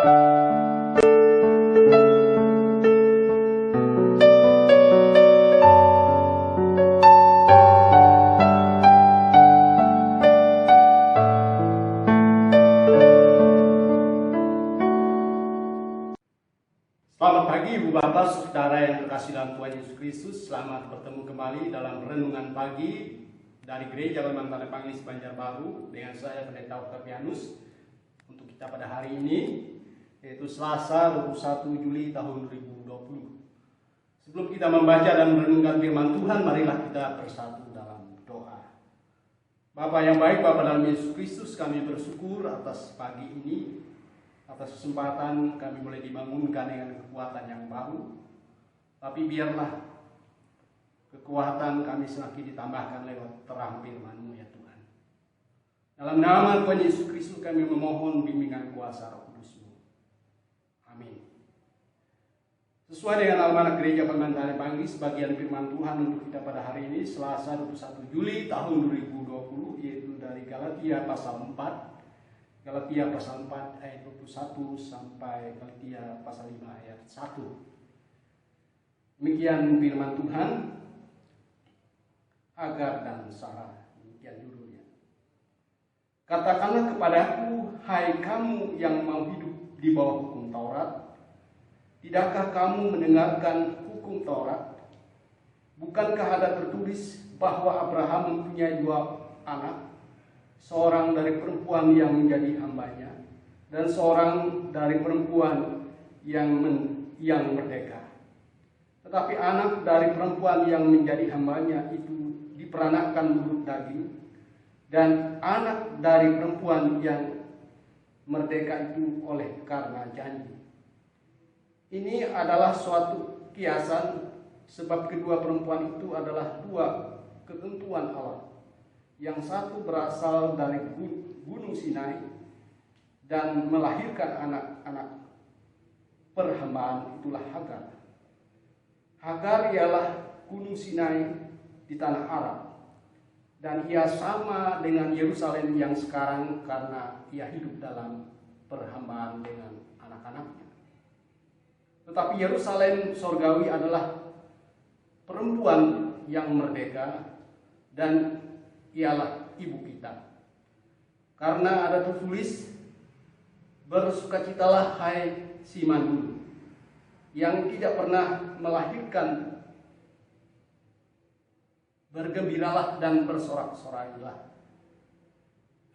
Selamat pagi Ibu Bapak, Saudara yang terkasih dalam Tuhan Yesus Kristus. Selamat bertemu kembali dalam renungan pagi dari Gereja Lemantan Evangelis Banjarbaru dengan saya Pendeta Octavianus untuk kita pada hari ini, yaitu Selasa 21 Juli tahun 2020. Sebelum kita membaca dan merenungkan firman Tuhan, marilah kita bersatu dalam doa. Bapa yang baik, Bapa dalam Yesus Kristus, kami bersyukur atas pagi ini, atas kesempatan kami boleh dibangunkan dengan kekuatan yang baru. Tapi biarlah kekuatan kami semakin ditambahkan lewat terang firman-Mu ya Tuhan. Dalam nama Tuhan Yesus Kristus kami memohon bimbingan kuasa Roh Kudus-Mu. Amin. Sesuai dengan almanak Gereja Lemantan Evangelis, bagian firman Tuhan untuk kita pada hari ini Selasa 21 Juli tahun 2020, yaitu dari Galatia pasal 4. Galatia pasal 4 ayat 21 sampai Galatia pasal 5 ayat 1. Demikian firman Tuhan. Hagar dan Sarah, demikian judulnya. Katakanlah kepadaku, hai kamu yang mau hidup di bawah hukum Taurat, tidakkah kamu mendengarkan hukum Taurat? Bukankah ada tertulis bahwa Abraham mempunyai 2 anak, seorang dari perempuan yang menjadi hambanya, dan seorang dari perempuan yang merdeka. Tetapi anak dari perempuan yang menjadi hambanya itu diperanakkan menurut daging, dan anak dari perempuan yang merdeka itu oleh karena janji. Ini adalah suatu kiasan, sebab kedua perempuan itu adalah 2 ketentuan Allah. Yang satu berasal dari Gunung Sinai dan melahirkan anak-anak perhambaan, itulah Hagar. Hagar ialah Gunung Sinai di tanah Arab, dan ia sama dengan Yerusalem yang sekarang karena ia hidup dalam perhambaan dengan anak-anaknya. Tetapi Yerusalem sorgawi adalah perempuan yang merdeka dan ialah ibu kita. Karena ada tertulis, bersukacitalah hai si mandul yang tidak pernah melahirkan, bergembiralah dan bersorak-sorailah.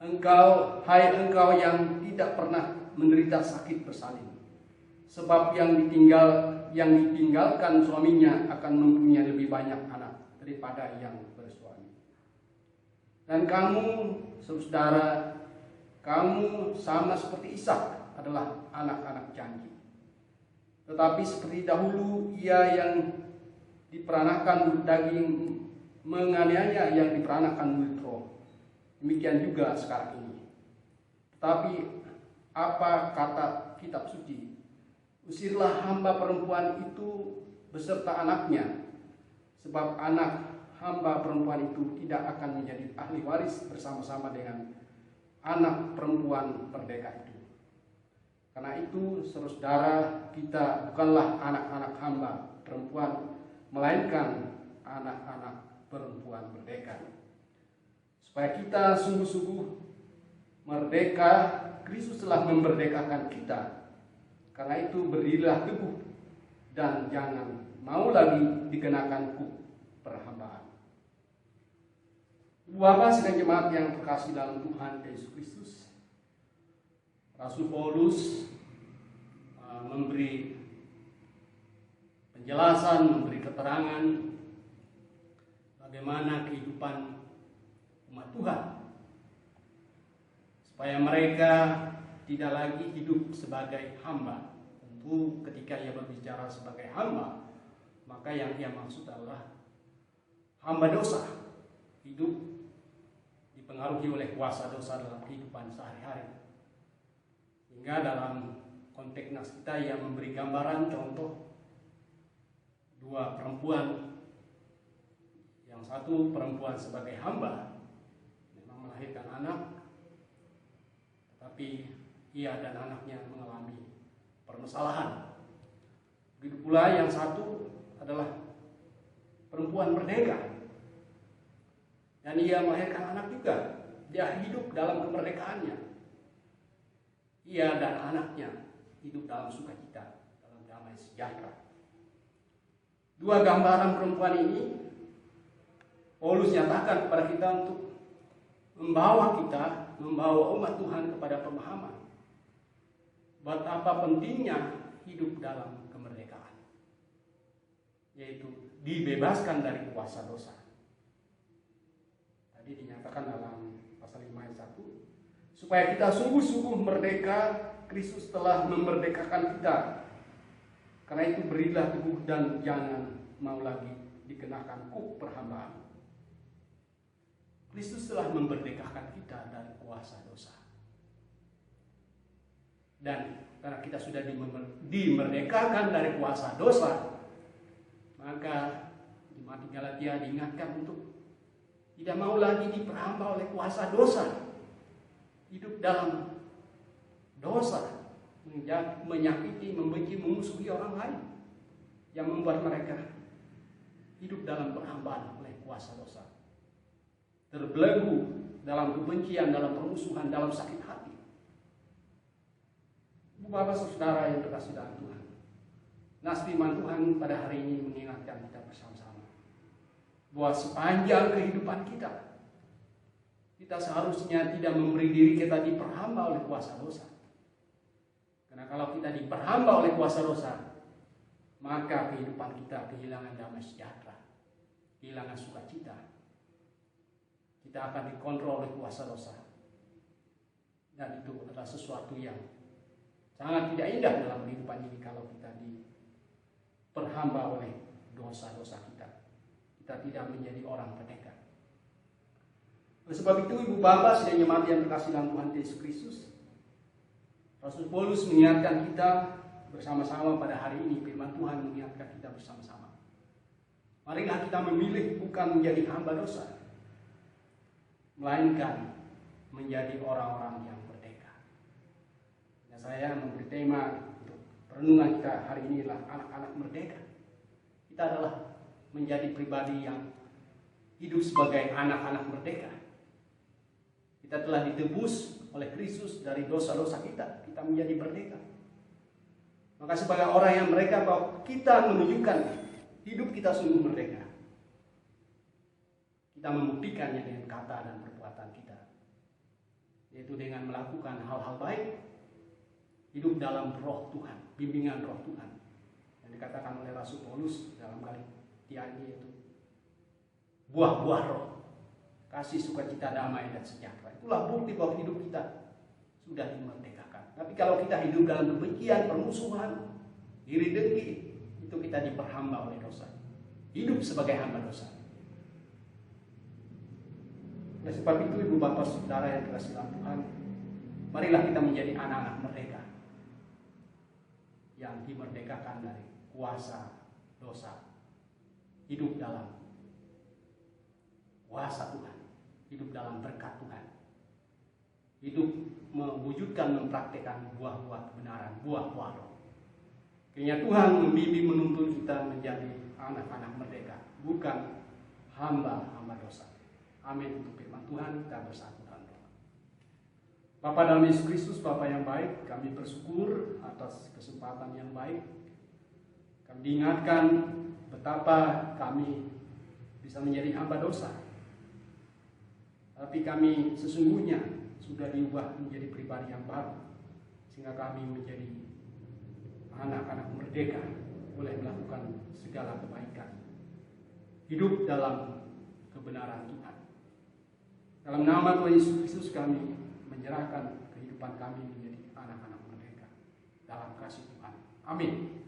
Engkau, hai engkau yang tidak pernah menderita sakit bersalin, sebab yang ditinggalkan suaminya akan mempunyai lebih banyak anak daripada yang bersuami. Dan kamu, saudara, kamu sama seperti Ishak adalah anak-anak janji. Tetapi seperti dahulu ia yang diperanakkan daging menganiaya yang diperanakkan roh, demikian juga sekarang ini. Tetapi apa kata kitab suci? Usirlah hamba perempuan itu beserta anaknya, sebab anak hamba perempuan itu tidak akan menjadi ahli waris bersama-sama dengan anak perempuan merdeka itu. Karena itu, saudara, kita bukanlah anak-anak hamba perempuan, melainkan anak-anak perempuan merdeka. Supaya kita sungguh-sungguh merdeka, Kristus telah memerdekakan kita. Karena itu, berdirilah teguh dan jangan mau lagi dikenakan hukum perhambaan. Bapak sedang jemaat yang terkasih dalam Tuhan Yesus Kristus, Rasul Paulus memberi penjelasan, memberi keterangan bagaimana kehidupan umat Tuhan, supaya mereka tidak lagi hidup sebagai hamba. Tentu ketika ia berbicara sebagai hamba, maka yang ia maksud adalah hamba dosa, hidup dipengaruhi oleh kuasa dosa dalam kehidupan sehari-hari. Sehingga dalam konteks nas kita ia memberi gambaran contoh 2 perempuan. Yang satu perempuan sebagai hamba, melahirkan anak, tetapi ia dan anaknya mengalami permasalahan. Begitu pula yang satu adalah perempuan merdeka. Dan ia melahirkan anak juga. Dia hidup dalam kemerdekaannya. Ia dan anaknya hidup dalam sukacita, dalam damai sejahtera. Dua gambaran perempuan ini Paulus nyatakan kepada kita untuk membawa umat Tuhan kepada pemahaman betapa pentingnya hidup dalam kemerdekaan, yaitu dibebaskan dari kuasa dosa. Tadi dinyatakan dalam pasal 5 ayat 1, supaya kita sungguh-sungguh merdeka, Kristus telah memerdekakan kita. Karena itu berilah teguh dan jangan mau lagi dikenakan kuk perhambaan. Kristus telah memerdekakan kita dari kuasa dosa. Dan karena kita sudah dimerdekakan dari kuasa dosa, maka jemaat di Galatia diingatkan untuk tidak mau lagi diperhamba oleh kuasa dosa. Hidup dalam dosa, menyakiti, membenci, memusuhi orang lain, yang membuat mereka hidup dalam perhambaan oleh kuasa dosa. Terbelenggu dalam kebencian, dalam permusuhan, dalam sakit hati. Bapak saudara yang terkasih dalam Tuhan, nas firman Tuhan pada hari ini mengingatkan kita bersama-sama bahwa sepanjang kehidupan kita seharusnya tidak memberi diri kita diperhamba oleh kuasa dosa. Karena kalau kita diperhamba oleh kuasa dosa, maka kehidupan kita kehilangan damai sejahtera, kehilangan sukacita. Kita akan dikontrol oleh kuasa dosa. Dan itu adalah sesuatu yang sangat tidak indah dalam kehidupan ini kalau kita diperhamba oleh dosa-dosa kita. Kita tidak menjadi orang merdeka. Oleh sebab itu, Ibu Bapak dan jemaat yang terkasih dalam Tuhan Yesus Kristus, Rasul Paulus mengingatkan kita bersama-sama pada hari ini. Firman Tuhan mengingatkan kita bersama-sama. Marilah kita memilih bukan menjadi hamba dosa, melainkan menjadi orang-orang yang merdeka. Dan saya memberi tema untuk perenungan kita hari ini adalah anak-anak merdeka. Kita adalah menjadi pribadi yang hidup sebagai anak-anak merdeka. Kita telah ditebus oleh Kristus dari dosa-dosa kita. Kita menjadi merdeka. Maka sebagai orang yang merdeka, bahwa kita menunjukkan hidup kita sungguh merdeka. Kita membuktikannya dengan kata dan perbuatan kita, yaitu dengan melakukan hal-hal baik, hidup dalam roh Tuhan, bimbingan roh Tuhan, yang dikatakan oleh Rasul Paulus dalam Galatia ini, yaitu buah-buah roh, kasih, sukacita, damai, dan sejahtera. Itulah bukti bahwa hidup kita sudah dimerdekakan. Tapi kalau kita hidup dalam kebencian, permusuhan, iri dengki, itu kita diperhamba oleh dosa, hidup sebagai hamba dosa. Oleh sebab itu, Ibu Bapak Saudara yang dikasihi dalam Tuhan, marilah kita menjadi anak-anak merdeka yang dimerdekakan dari kuasa dosa, hidup dalam kuasa Tuhan, hidup dalam berkat Tuhan, hidup mewujudkan, mempraktekkan buah-buah kebenaran, buah-buah roh. Kiranya Tuhan membimbing, menuntun kita menjadi anak-anak merdeka, bukan hamba-hamba dosa. Amin. Untuk firman Tuhan, kita bersatu dalam doa. Bapa dalam Yesus Kristus, Bapa yang baik, kami bersyukur atas kesempatan yang baik. Kami diingatkan betapa kami bisa menjadi hamba dosa. Tapi kami sesungguhnya sudah diubah menjadi pribadi yang baru, sehingga kami menjadi anak-anak merdeka, boleh melakukan segala kebaikan, hidup dalam kebenaran Tuhan. Dalam nama Tuhan Yesus Kristus kami menyerahkan kehidupan kami menjadi anak-anak merdeka dalam kasih Tuhan. Amin.